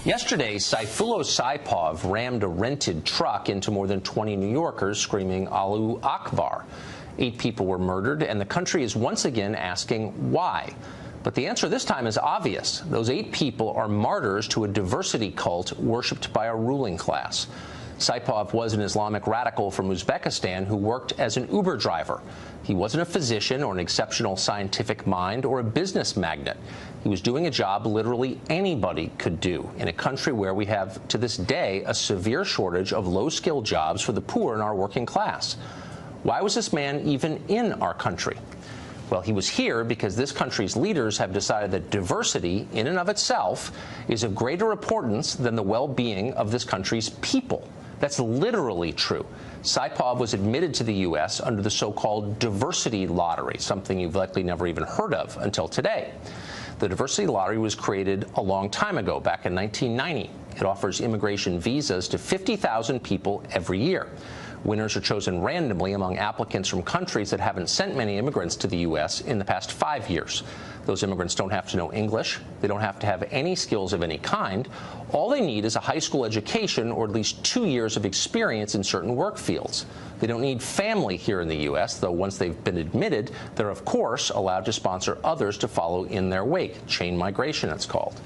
Yesterday, Sayfullo Saipov rammed a rented truck into more than 20 New Yorkers, screaming Allahu Akbar. 8 people were murdered, and the country is once again asking why. But the answer this time is obvious. Those 8 people are martyrs to a diversity cult worshipped by our ruling class. Saipov was an Islamic radical from Uzbekistan who worked as an Uber driver. He wasn't a physician or an exceptional scientific mind or a business magnate. He was doing a job literally anybody could do in a country where we have, to this day, a severe shortage of low-skilled jobs for the poor in our working class. Why was this man even in our country? Well, he was here because this country's leaders have decided that diversity, in and of itself, is of greater importance than the well-being of this country's people. That's literally true. Saipov was admitted to the U.S. under the so-called diversity lottery, something you've likely never even heard of until today. The diversity lottery was created a long time ago, back in 1990. It offers immigration visas to 50,000 people every year. Winners are chosen randomly among applicants from countries that haven't sent many immigrants to the U.S. in the past 5 years. Those immigrants don't have to know English. They don't have to have any skills of any kind. All they need is a high school education or at least 2 years of experience in certain work fields. They don't need family here in the U.S., though once they've been admitted, they're of course allowed to sponsor others to follow in their wake. Chain migration, it's called.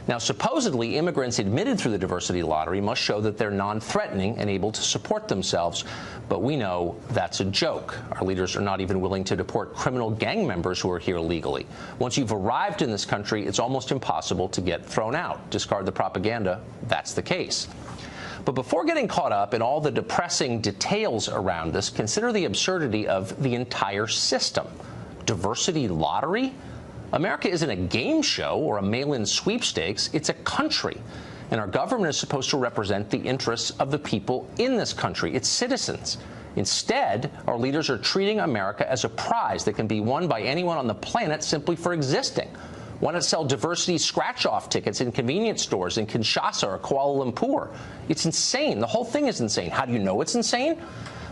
Now, supposedly, immigrants admitted through the diversity lottery must show that they're non-threatening and able to support themselves. But we know that's a joke. Our leaders are not even willing to deport criminal gang members who are here legally. Once you've arrived in this country, it's almost impossible to get thrown out. Discard the propaganda. That's the case. But before getting caught up in all the depressing details around this, consider the absurdity of the entire system. Diversity lottery? America isn't a game show or a mail-in sweepstakes. It's a country. And our government is supposed to represent the interests of the people in this country, its citizens. Instead, our leaders are treating America as a prize that can be won by anyone on the planet simply for existing. Why not sell diversity scratch-off tickets in convenience stores in Kinshasa or Kuala Lumpur? It's insane. The whole thing is insane. How do you know it's insane?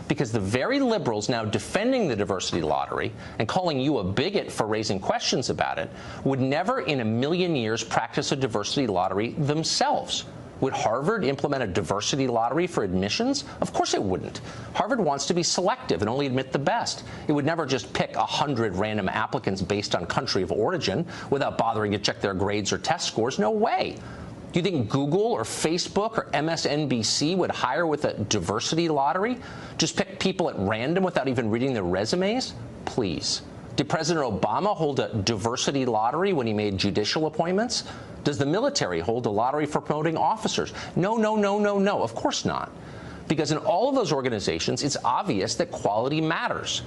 Because the very liberals now defending the diversity lottery and calling you a bigot for raising questions about it would never in a million years practice a diversity lottery themselves. Would Harvard implement a diversity lottery for admissions? Of course it wouldn't. Harvard wants to be selective and only admit the best. It would never just pick 100 random applicants based on country of origin without bothering to check their grades or test scores. No way. Do you think Google or Facebook or MSNBC would hire with a diversity lottery? Just pick people at random without even reading their resumes? Please. Did President Obama hold a diversity lottery when he made judicial appointments? Does the military hold a lottery for promoting officers? No, no, no, no, no. Of course not. Because in all of those organizations, it's obvious that quality matters.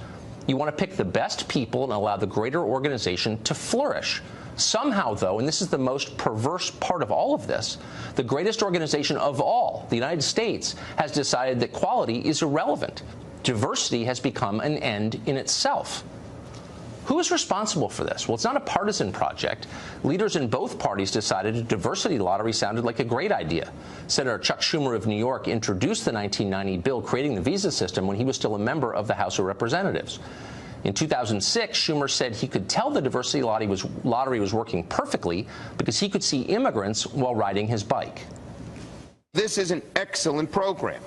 You want to pick the best people and allow the greater organization to flourish. Somehow, though, and this is the most perverse part of all of this, the greatest organization of all, the United States, has decided that quality is irrelevant. Diversity has become an end in itself. Who is responsible for this? Well, it's not a partisan project. Leaders in both parties decided a diversity lottery sounded like a great idea. Senator Chuck Schumer of New York introduced the 1990 bill creating the visa system when he was still a member of the House of Representatives. In 2006, Schumer said he could tell the diversity lottery was working perfectly because he could see immigrants while riding his bike. This is an excellent program,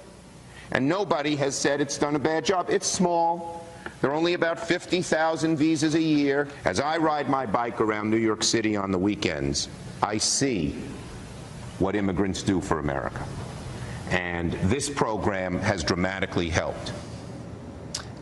and nobody has said it's done a bad job. It's small. There are only about 50,000 visas a year. As I ride my bike around New York City on the weekends, I see what immigrants do for America. And this program has dramatically helped.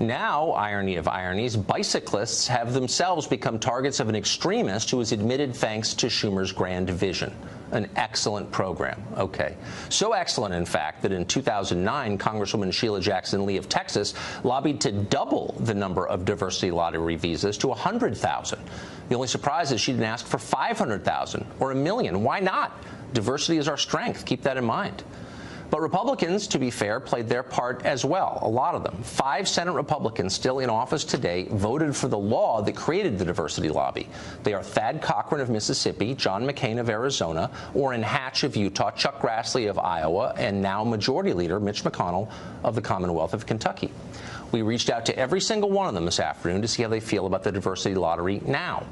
Now, irony of ironies, bicyclists have themselves become targets of an extremist who was admitted thanks to Schumer's grand vision. An excellent program. Okay. So excellent, in fact, that in 2009, Congresswoman Sheila Jackson Lee of Texas lobbied to double the number of diversity lottery visas to 100,000. The only surprise is she didn't ask for 500,000 or a million. Why not? Diversity is our strength. Keep that in mind. But Republicans, to be fair, played their part as well, a lot of them. 5 Senate Republicans still in office today voted for the law that created the diversity lobby. They are Thad Cochran of Mississippi, John McCain of Arizona, Orrin Hatch of Utah, Chuck Grassley of Iowa, and now Majority Leader Mitch McConnell of the Commonwealth of Kentucky. We reached out to every single one of them this afternoon to see how they feel about the diversity lottery now.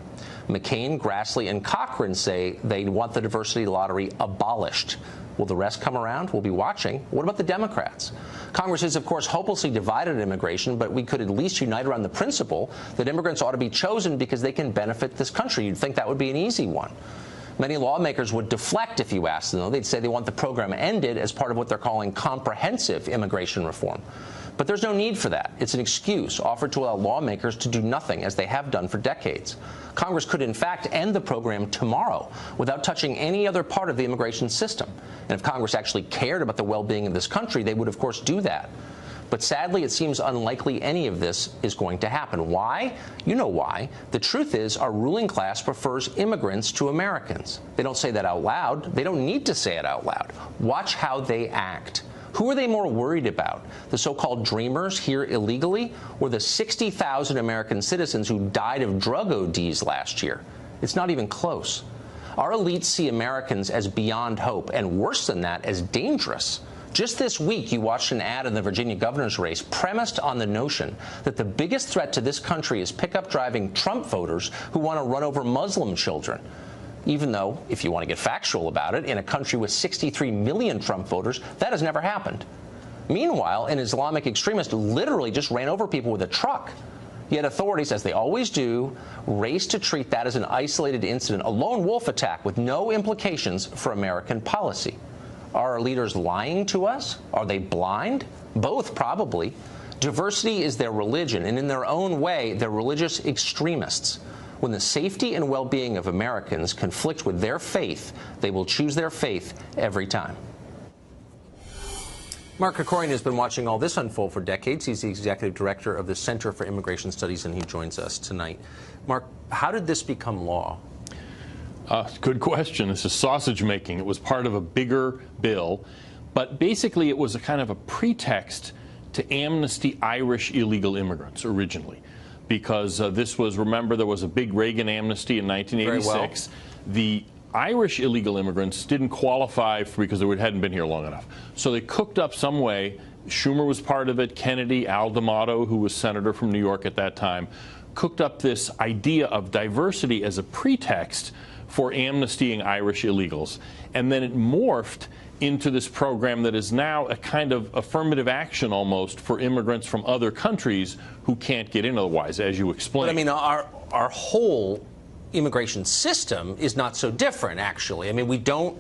McCain, Grassley, and Cochran say they want the diversity lottery abolished. Will the rest come around? We'll be watching. What about the Democrats? Congress is, of course, hopelessly divided on immigration, but we could at least unite around the principle that immigrants ought to be chosen because they can benefit this country. You'd think that would be an easy one. Many lawmakers would deflect if you asked them, though. They'd say they want the program ended as part of what they're calling comprehensive immigration reform. But there's no need for that. It's an excuse offered to allow lawmakers to do nothing, as they have done for decades. Congress could, in fact, end the program tomorrow without touching any other part of the immigration system. And if Congress actually cared about the well-being of this country, they would, of course, do that. But sadly, it seems unlikely any of this is going to happen. Why? You know why. The truth is, our ruling class prefers immigrants to Americans. They don't say that out loud. They don't need to say it out loud. Watch how they act. Who are they more worried about? The so-called dreamers here illegally, or the 60,000 American citizens who died of drug ODs last year? It's not even close. Our elites see Americans as beyond hope, and worse than that, as dangerous. Just this week, you watched an ad in the Virginia governor's race premised on the notion that the biggest threat to this country is pickup driving Trump voters who want to run over Muslim children. Even though, if you want to get factual about it, in a country with 63 million Trump voters, that has never happened. Meanwhile, an Islamic extremist literally just ran over people with a truck. Yet authorities, as they always do, race to treat that as an isolated incident, a lone wolf attack with no implications for American policy. Are our leaders lying to us? Are they blind? Both, probably. Diversity is their religion, and in their own way, they're religious extremists. When the safety and well-being of Americans conflict with their faith, they will choose their faith every time. Mark Krikorian has been watching all this unfold for decades. He's the executive director of the Center for Immigration Studies, and he joins us tonight. Mark, how did this become law? Good question. This is sausage making. It was part of a bigger bill, but basically it was a kind of a pretext to amnesty Irish illegal immigrants originally. Because this was, remember, there was a big Reagan amnesty in 1986. The Irish illegal immigrants didn't qualify because they hadn't been here long enough. So they cooked up some way. Schumer was part of it. Kennedy, Al D'Amato, who was senator from New York at that time, cooked up this idea of diversity as a pretext for amnestying Irish illegals. And then it morphed into this program that is now a kind of affirmative action almost for immigrants from other countries who can't get in otherwise, as you explained. But I mean, our whole immigration system is not so different, actually. I mean, we don't,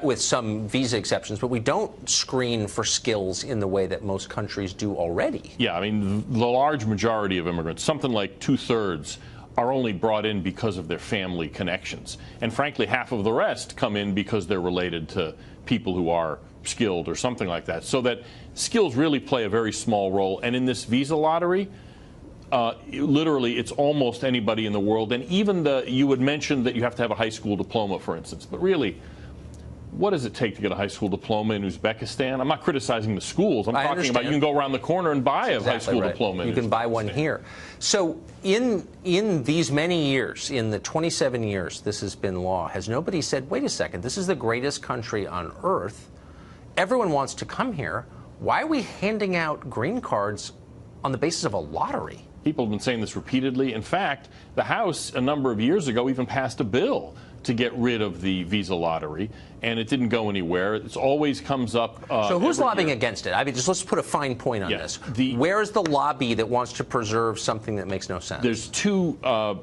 with some visa exceptions, but we don't screen for skills in the way that most countries do already. Yeah, I mean, the large majority of immigrants, something like 2/3, are only brought in because of their family connections. And frankly, half of the rest come in because they're related to people who are skilled or something like that. So that skills really play a very small role. And in this visa lottery, literally, it's almost anybody in the world. And even you would mention that you have to have a high school diploma, for instance. But really, what does it take to get a high school diploma in Uzbekistan? I'm not criticizing the schools. I'm talking about you can go around the corner and buy a high school diploma. You can buy one here. So in these many years, in the 27 years this has been law, has nobody said, wait a second, this is the greatest country on earth. Everyone wants to come here. Why are we handing out green cards on the basis of a lottery? People have been saying this repeatedly. In fact, the House a number of years ago even passed a bill to get rid of the visa lottery, and it didn't go anywhere. It always comes up. So who's lobbying against it? I mean, just let's put a fine point on this. Where is the lobby that wants to preserve something that makes no sense? There's two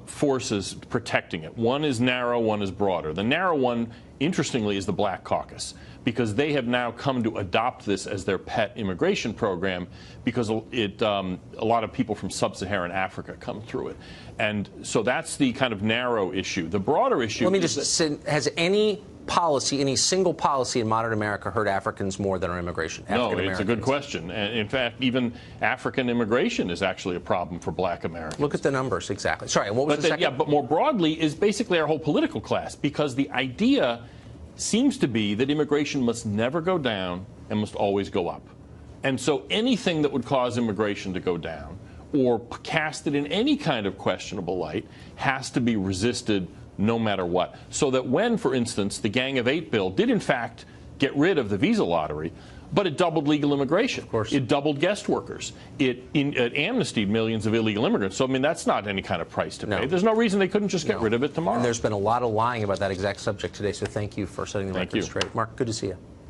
forces protecting it. One is narrow, one is broader. The narrow one, interestingly, is the Black Caucus, because they have now come to adopt this as their pet immigration program because a lot of people from sub-Saharan Africa come through it. And so that's the kind of narrow issue. The broader issue Let me just say, has any policy, any single policy in modern America hurt Africans more than our immigration? No, it's a good question. And in fact, even African immigration is actually a problem for black Americans. Look at the numbers, exactly. Sorry, and what was the second? Yeah, but more broadly is basically our whole political class, because the idea seems to be that immigration must never go down and must always go up. And so anything that would cause immigration to go down or cast it in any kind of questionable light has to be resisted no matter what. So that when, for instance, the Gang of Eight bill did in fact get rid of the visa lottery, But it doubled legal immigration. Of course. It doubled guest workers. It amnestied millions of illegal immigrants. So, I mean, that's not any kind of price to pay. There's no reason they couldn't just get rid of it tomorrow. And there's been a lot of lying about that exact subject today, so thank you for setting the record straight. Mark, good to see you.